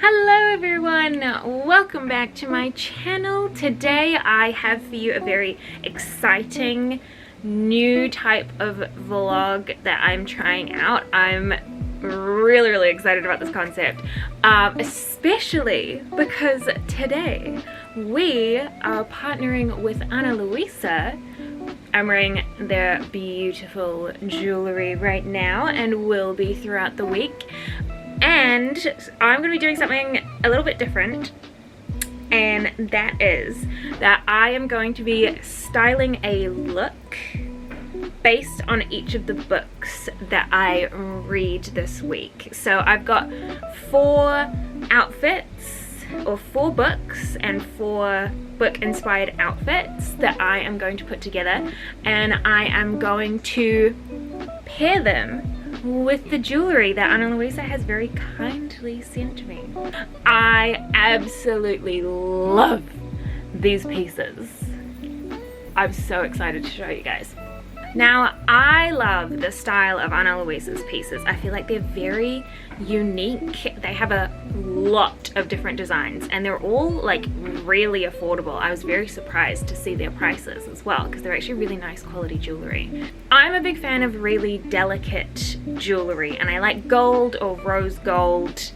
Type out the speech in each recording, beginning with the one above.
Hello everyone, welcome back to my channel. Today I have for you a very exciting new type of vlog that I'm trying out. I'm really excited about this concept, especially because today we are partnering with Ana Lusia. I'm wearing their beautiful jewelry right now and will be throughout the week. And I'm going to be doing something a little bit different, and that is that I am going to be styling a look based on each of the books that I read this week. So I've got 4 outfits, or 4 books and 4 book inspired outfits that I am going to put together, and I am going to pair them with the jewelry that Ana Lusia has very kindly sent me. I absolutely love these pieces. I'm so excited to show you guys. Now, I love the style of Ana Luisia's pieces. I feel like they're very unique. They have a lot of different designs and they're all like really affordable. I was very surprised to see their prices as well because they're actually really nice quality jewelry. I'm a big fan of really delicate jewelry and I like gold or rose gold.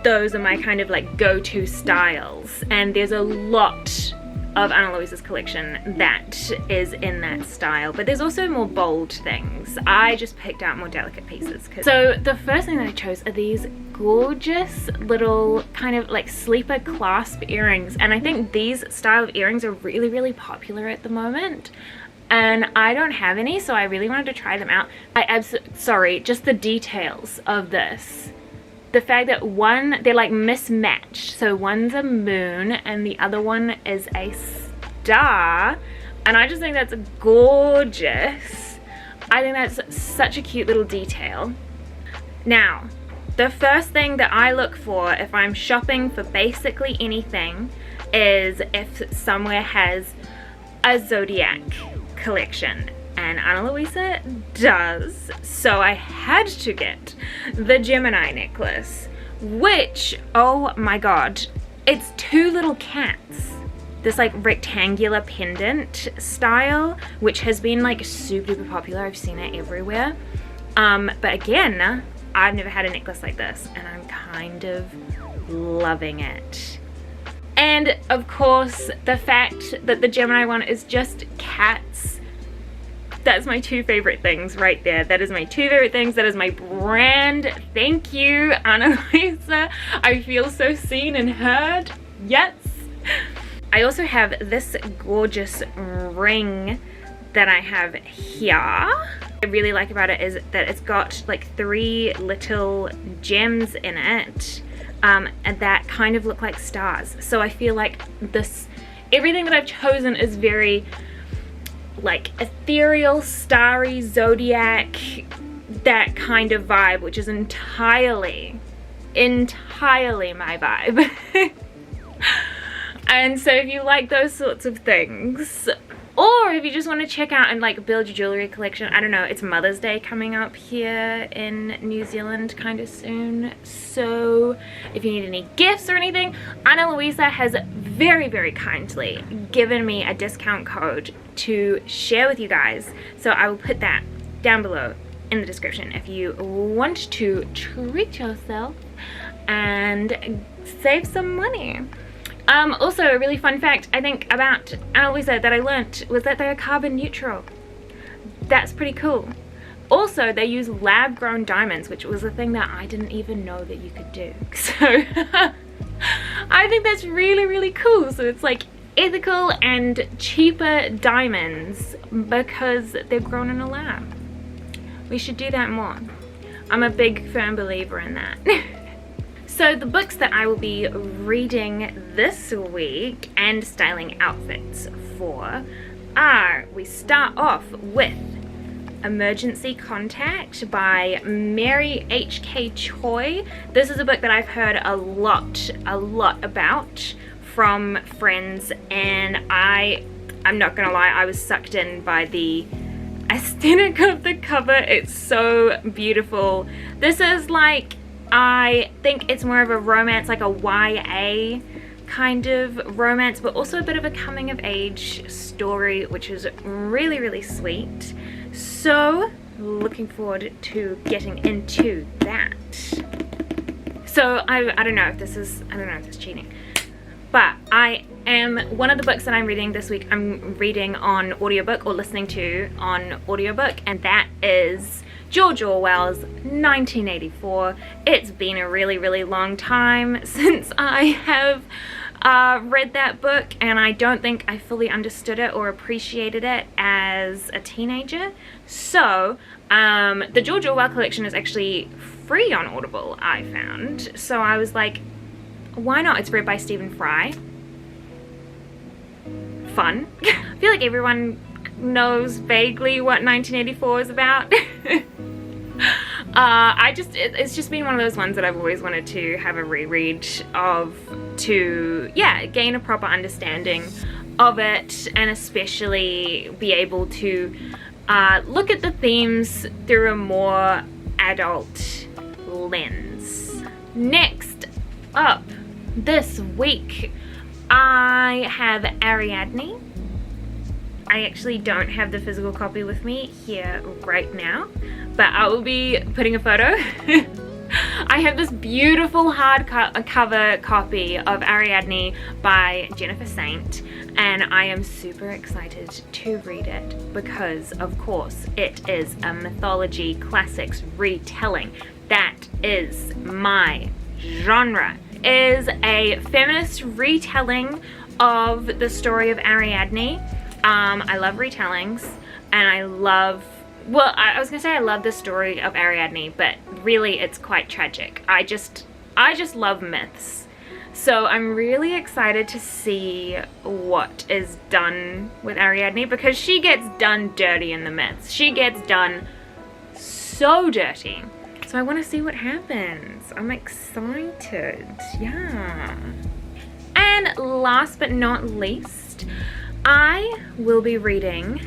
Those are my kind of like go-to styles, and there's a lot of Ana Luisia's collection that is in that style, but there's also more bold things. I just picked out more delicate pieces. So the first thing that I chose are these gorgeous little kind of like sleeper clasp earrings, and I think these style of earrings are really popular at the moment, and I don't have any, so I really wanted to try them out. Sorry, just the details of this. The fact that one, they're like mismatched, so one's a moon and the other one is a star, and I just think that's gorgeous. I think that's such a cute little detail. Now, the first thing that I look for if I'm shopping for basically anything is if somewhere has a zodiac collection. And Ana Lusia does, so I had to get the Gemini necklace, which, oh my god, it's 2 little cats. This like rectangular pendant style, which has been like super popular. I've seen it everywhere. But again, I've never had a necklace like this, and I'm kind of loving it. And of course, the fact that the Gemini one is just cats. That's my 2 favorite things right there. That is my 2 favorite things. That is my brand. Thank you, Ana Lusia. I feel so seen and heard. Yes. I also have this gorgeous ring that I have here. What I really like about it is that it's got like 3 little gems in it, and that kind of look like stars. So I feel like everything that I've chosen is very like ethereal, starry, zodiac, that kind of vibe, which is entirely my vibe. And so if you like those sorts of things, or if you just want to check out and like build your jewelry collection, I don't know, it's Mother's Day coming up here in New Zealand kind of soon, so if you need any gifts or anything, Ana Lusia has very kindly given me a discount code to share with you guys, so I will put that down below in the description if you want to treat yourself and save some money. Also, a really fun fact I think about Ana Lusia that I learnt was that they are carbon neutral. That's pretty cool. Also, they use lab-grown diamonds, which was a thing that I didn't even know that you could do. So, I think that's really cool. So it's like ethical and cheaper diamonds because they're grown in a lab. We should do that more. I'm a big firm believer in that. So the books that I will be reading this week and styling outfits for are, we start off with Emergency Contact by Mary H.K. Choi. This is a book that I've heard a lot about from friends, and I'm not gonna lie, I was sucked in by the aesthetic of the cover. It's so beautiful. This is like I think it's more of a romance, like a YA kind of romance, but also a bit of a coming of age story, which is really, really sweet. So looking forward to getting into that. So I don't know if this is cheating, but one of the books that I'm reading this week, I'm reading on audiobook, or listening to on audiobook, and that is George Orwell's 1984. It's been a really, really long time since I have read that book, and I don't think I fully understood it or appreciated it as a teenager. So the George Orwell collection is actually free on Audible, I found. So I was like, why not? It's read by Stephen Fry. Fun. I feel like everyone knows vaguely what 1984 is about. It's just been one of those ones that I've always wanted to have a reread of, to gain a proper understanding of it, and especially be able to look at the themes through a more adult lens. Next up this week, I have Ariadne. I actually don't have the physical copy with me here right now, but I will be putting a photo. I have this beautiful hardcover copy of Ariadne by Jennifer Saint, and I am super excited to read it because, of course, it is a mythology classics retelling. That is my genre. It is a feminist retelling of the story of Ariadne. I love retellings, and I love the story of Ariadne, but really it's quite tragic. I just love myths. So I'm really excited to see what is done with Ariadne, because she gets done dirty in the myths. She gets done so dirty. So I want to see what happens. I'm excited. Yeah. And last but not least, I will be reading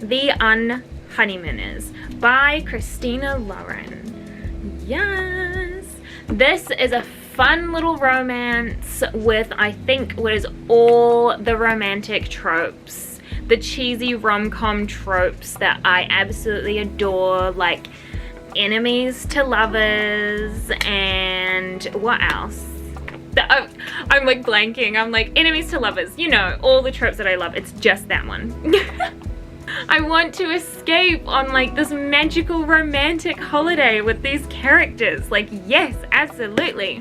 The Unhoneymooners by Christina Lauren. Yes! This is a fun little romance with, I think, what is all the romantic tropes. The cheesy rom-com tropes that I absolutely adore, like enemies to lovers, and what else? I'm like blanking. I'm like, enemies to lovers, you know, all the tropes that I love. It's just that one. I want to escape on like this magical romantic holiday with these characters. Like, yes, absolutely.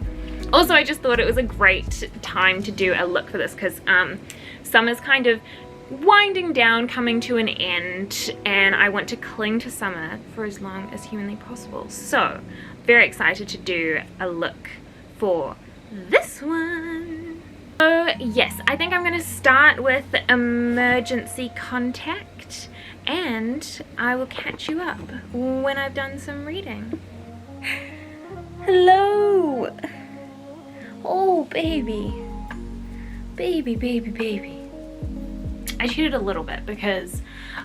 Also, I just thought it was a great time to do a look for this, because summer's kind of winding down, coming to an end, and I want to cling to summer for as long as humanly possible. So, very excited to do a look for this one. So yes, I think I'm going to start with Emergency Contact, and I will catch you up when I've done some reading. Hello! Oh, baby. Baby, baby, baby. I cheated a little bit because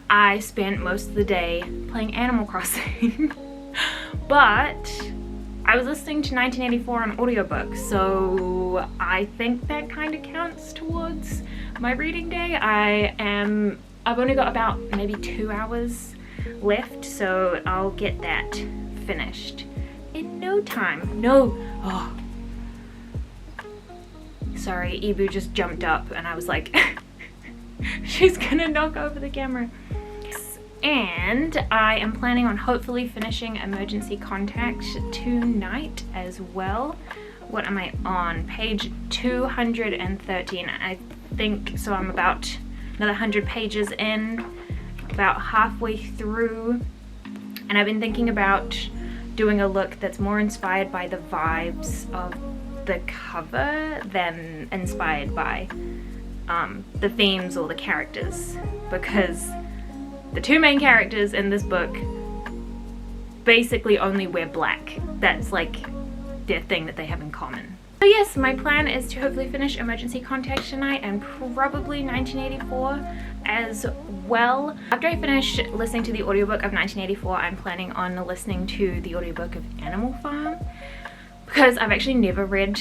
I spent most of the day playing Animal Crossing. But I was listening to 1984 on audiobook, so I think that kind of counts towards my reading day. I've only got about maybe 2 hours left, so I'll get that finished in no time. Oh. Sorry, Ibu just jumped up and I was like, she's gonna knock over the camera. And I am planning on hopefully finishing Emergency Contact tonight as well. What am I on? Page 213, I think. So I'm about another 100 pages in, about halfway through. And I've been thinking about doing a look that's more inspired by the vibes of the cover than inspired by the themes or the characters, because the two main characters in this book basically only wear black. That's like their thing that they have in common. So yes, my plan is to hopefully finish Emergency Contact tonight, and probably 1984 as well. After I finish listening to the audiobook of 1984, I'm planning on listening to the audiobook of Animal Farm. because I've actually never read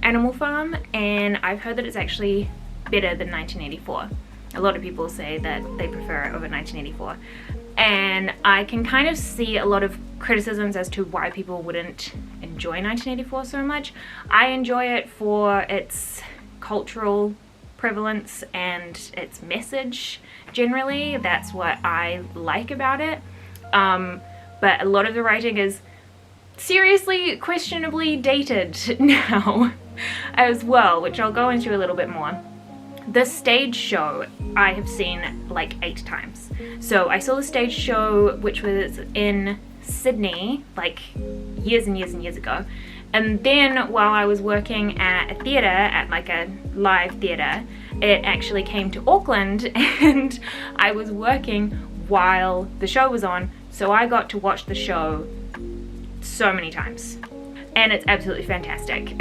Animal Farm, and I've heard that it's actually better than 1984. A lot of people say that they prefer it over 1984, and I can kind of see a lot of criticisms as to why people wouldn't enjoy 1984 so much. I enjoy it for its cultural prevalence and its message. Generally, that's what I like about it, but a lot of the writing is seriously questionably dated now as well, which I'll go into a little bit more. The stage show I have seen like 8 times. So I saw the stage show, which was in Sydney like years and years and years ago, and then while I was working at a theatre, at like a live theatre, it actually came to Auckland and I was working while the show was on, so I got to watch the show so many times, and it's absolutely fantastic.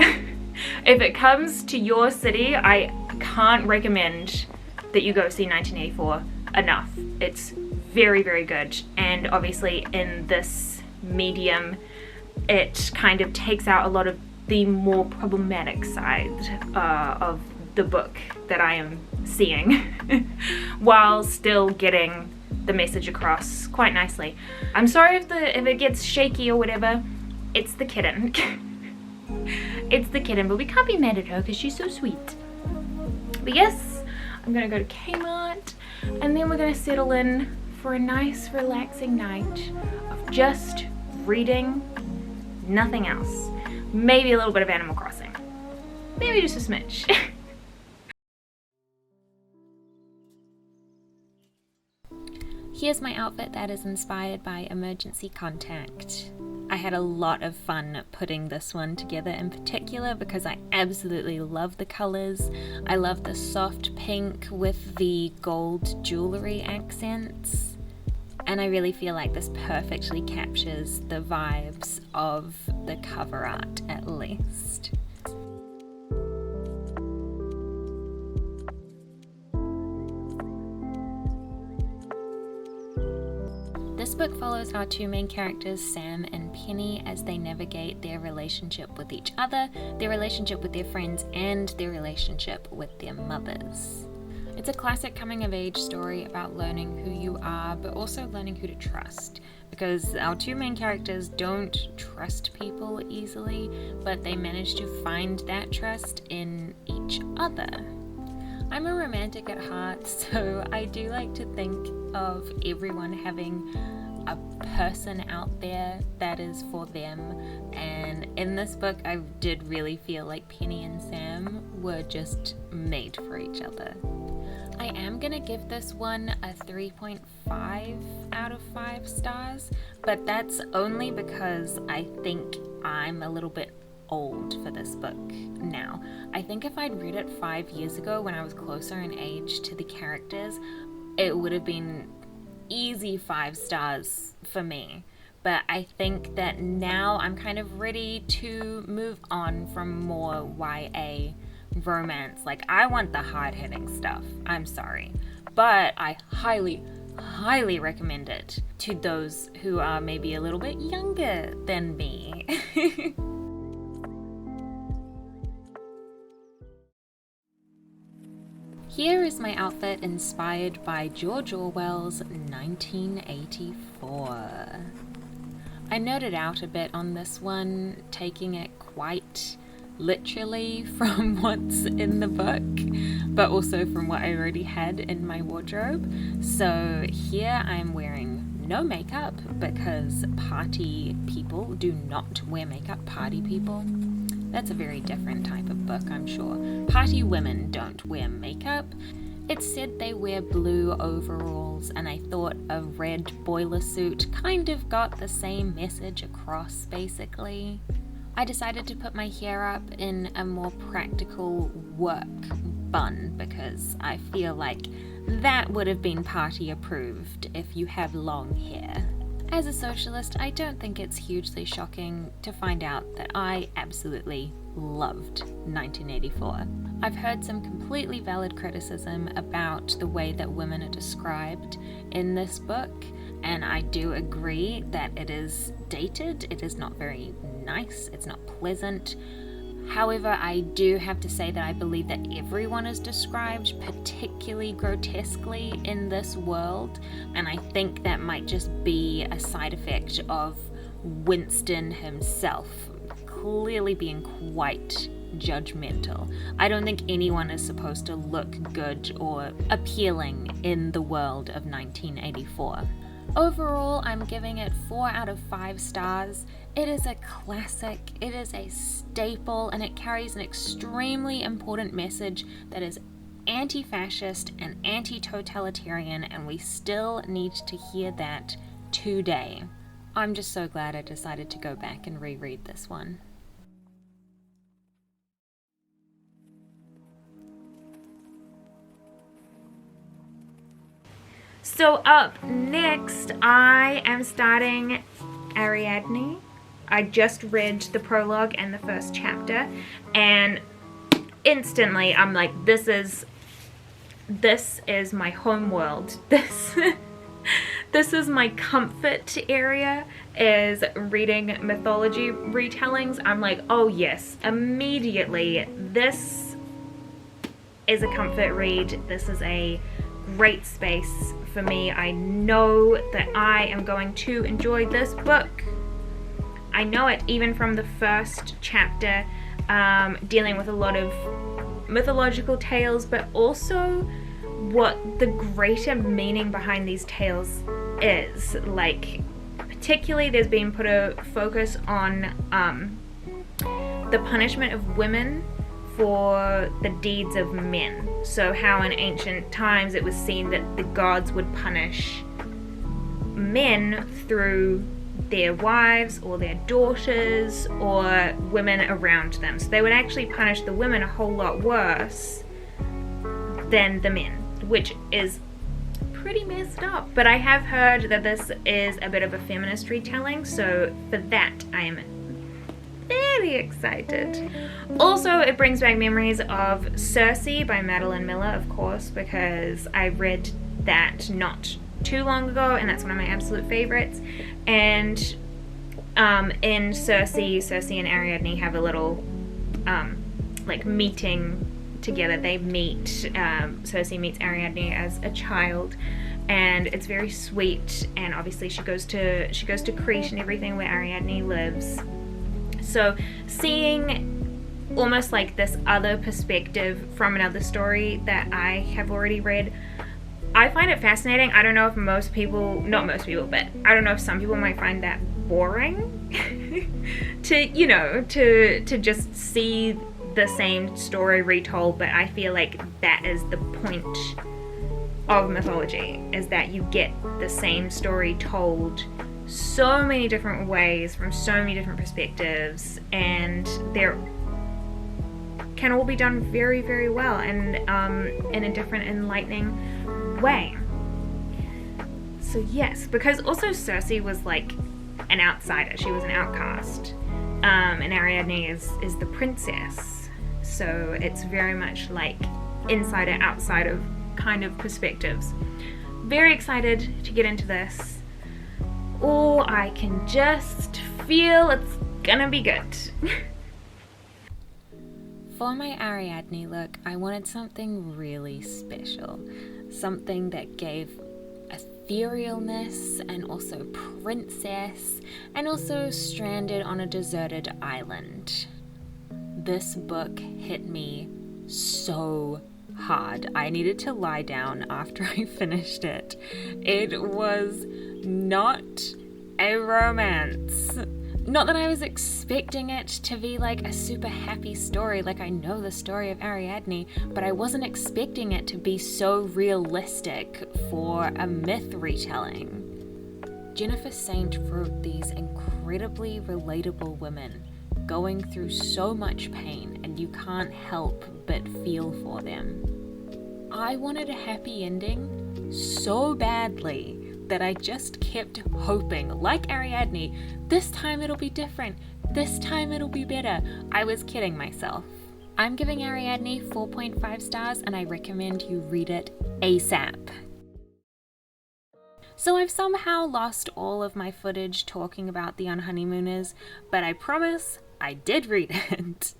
If it comes to your city, I can't recommend that you go see 1984 enough. It's very, very good, and obviously in this medium it kind of takes out a lot of the more problematic side of the book that I am seeing while still getting the message across quite nicely. I'm sorry if it gets shaky or whatever. It's the kitten. It's the kitten, but we can't be mad at her because she's so sweet. But yes, I'm gonna go to Kmart, and then we're gonna settle in for a nice relaxing night of just reading, nothing else. Maybe a little bit of Animal Crossing. Maybe just a smidge. Here's my outfit that is inspired by Emergency Contact. I had a lot of fun putting this one together in particular because I absolutely love the colors. I love the soft pink with the gold jewelry accents. And I really feel like this perfectly captures the vibes of the cover art, at least. This book follows our 2 main characters, Sam and Penny, as they navigate their relationship with each other, their relationship with their friends, and their relationship with their mothers. It's a classic coming-of-age story about learning who you are, but also learning who to trust, because our 2 main characters don't trust people easily, but they manage to find that trust in each other. I'm a romantic at heart, so I do like to think of everyone having a person out there that is for them, and in this book I did really feel like Penny and Sam were just made for each other. I am gonna give this one a 3.5 out of 5 stars, but that's only because I think I'm a little bit old for this book now. I think if I'd read it 5 years ago when I was closer in age to the characters, it would have been easy 5 stars for me. But I think that now I'm kind of ready to move on from more YA romance. Like, I want the hard-hitting stuff. I'm sorry. But I highly recommend it to those who are maybe a little bit younger than me. Here is my outfit inspired by George Orwell's 1984. I nerded out a bit on this one, taking it quite literally from what's in the book, but also from what I already had in my wardrobe. So here I'm wearing no makeup because party people do not wear makeup. Party people, that's a very different type of book, I'm sure. Party women don't wear makeup. It said they wear blue overalls, and I thought a red boiler suit kind of got the same message across, basically. I decided to put my hair up in a more practical work bun because I feel like that would have been party approved if you have long hair. As a socialist, I don't think it's hugely shocking to find out that I absolutely loved 1984. I've heard some completely valid criticism about the way that women are described in this book, and I do agree that it is dated. It is not very nice, it's not pleasant. However, I do have to say that I believe that everyone is described particularly grotesquely in this world, and I think that might just be a side effect of Winston himself clearly being quite judgmental. I don't think anyone is supposed to look good or appealing in the world of 1984. Overall, I'm giving it 4 out of 5 stars. It is a classic, it is a staple, and it carries an extremely important message that is anti-fascist and anti-totalitarian, and we still need to hear that today. I'm just so glad I decided to go back and reread this one. So up next, I am starting Ariadne. I just read the prologue and the first chapter, and instantly I'm like, this is my home world. This is my comfort area, is reading mythology retellings. I'm like, oh yes, immediately, this is a comfort read. This is a great space for me. I know that I am going to enjoy this book. I know it even from the first chapter, dealing with a lot of mythological tales, but also what the greater meaning behind these tales is. Like, particularly there's been put a focus on the punishment of women for the deeds of men. So how in ancient times it was seen that the gods would punish men through their wives or their daughters or women around them. So they would actually punish the women a whole lot worse than the men, which is pretty messed up. But I have heard that this is a bit of a feminist retelling, so for that I am very excited. Also, it brings back memories of Circe by Madeline Miller, of course, because I read that not too long ago, and that's one of my absolute favorites. And in Circe and Ariadne have a little like meeting together. They meet, Circe meets Ariadne as a child, and it's very sweet. And obviously she goes to Crete and everything, where Ariadne lives. So seeing almost like this other perspective from another story that I have already read, I find it fascinating. I don't know if most people, not most people, but I don't know if some people might find that boring to just see the same story retold, but I feel like that is the point of mythology, is that you get the same story told so many different ways from so many different perspectives, and they can all be done very, very well and in a different, enlightening way. So yes, because also Circe was like an outsider, she was an outcast, and Ariadne is the princess, so it's very much like insider outsider kind of perspectives. Very excited to get into this. Oh, I can just feel it's gonna be good. For my Ariadne look, I wanted something really special. Something that gave etherealness and also princess, and also stranded on a deserted island. This book hit me so hard. I needed to lie down after I finished it. It was not a romance. Not that I was expecting it to be like a super happy story, like I know the story of Ariadne, but I wasn't expecting it to be so realistic for a myth retelling. Jennifer Saint wrote these incredibly relatable women going through so much pain, and you can't help but feel for them. I wanted a happy ending so badly that I just kept hoping, like Ariadne, this time it'll be different, this time it'll be better. I was kidding myself. I'm giving Ariadne 4.5 stars, and I recommend you read it ASAP. So I've somehow lost all of my footage talking about the Unhoneymooners, but I promise I did read it.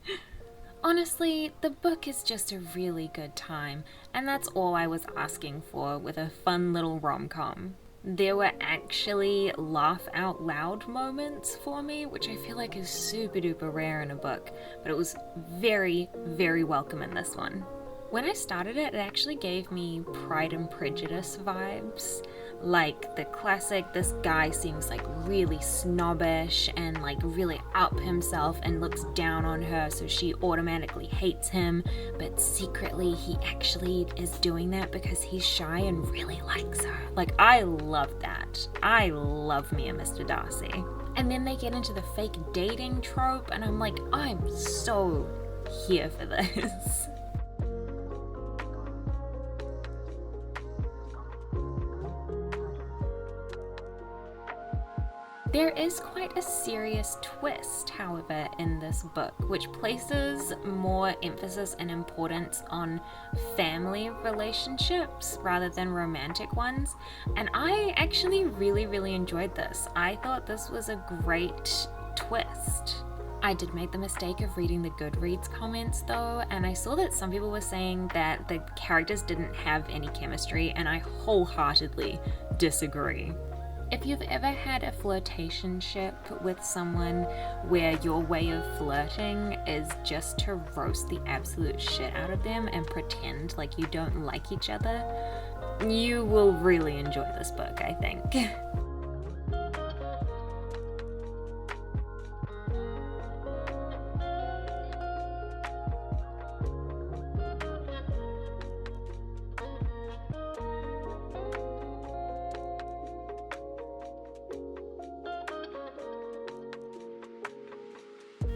Honestly, the book is just a really good time, and that's all I was asking for with a fun little rom-com. There were actually laugh out loud moments for me, which I feel like is super duper rare in a book, but it was very, very welcome in this one. When I started it, it actually gave me Pride and Prejudice vibes. Like the classic, this guy seems like really snobbish and like really up himself and looks down on her, so she automatically hates him, but secretly he actually is doing that because he's shy and really likes her. Like, I love that. I love me a Mr. Darcy. And then they get into the fake dating trope, and I'm like, I'm so here for this. There is quite a serious twist, however, in this book, which places more emphasis and importance on family relationships rather than romantic ones, and I actually really, really enjoyed this. I thought this was a great twist. I did make the mistake of reading the Goodreads comments though, and I saw that some people were saying that the characters didn't have any chemistry, and I wholeheartedly disagree. If you've ever had a flirtationship with someone where your way of flirting is just to roast the absolute shit out of them and pretend like you don't like each other, you will really enjoy this book, I think.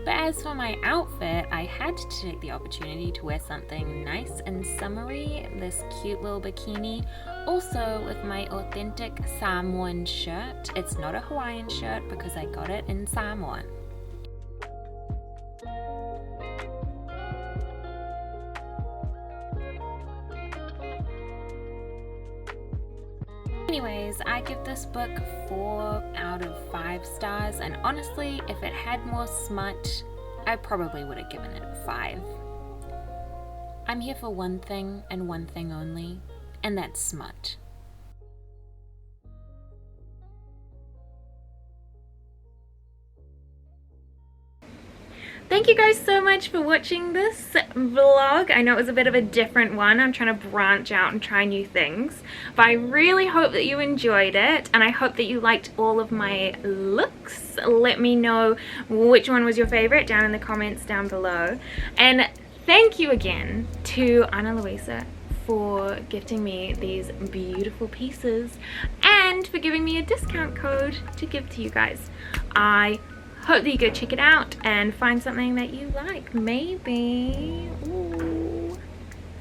But as for my outfit, I had to take the opportunity to wear something nice and summery, this cute little bikini, also with my authentic Samoan shirt. It's not a Hawaiian shirt because I got it in Samoa. Anyways, I give this book 4 out of 5 stars, and honestly, if it had more smut, I probably would have given it a 5. I'm here for one thing and one thing only, and that's smut. Thank you guys so much for watching this vlog. I know it was a bit of a different one. I'm trying to branch out and try new things. But I really hope that you enjoyed it, and I hope that you liked all of my looks. Let me know which one was your favorite down in the comments down below. And thank you again to Ana Lusia for gifting me these beautiful pieces and for giving me a discount code to give to you guys. I hope that you go check it out and find something that you like. Maybe. Ooh.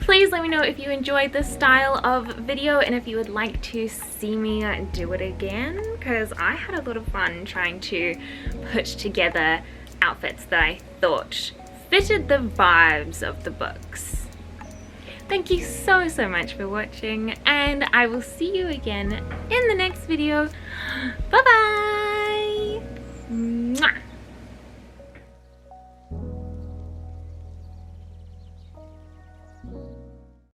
Please let me know if you enjoyed this style of video and if you would like to see me do it again, because I had a lot of fun trying to put together outfits that I thought fitted the vibes of the books. Thank you so much for watching, and I will see you again in the next video. Bye bye.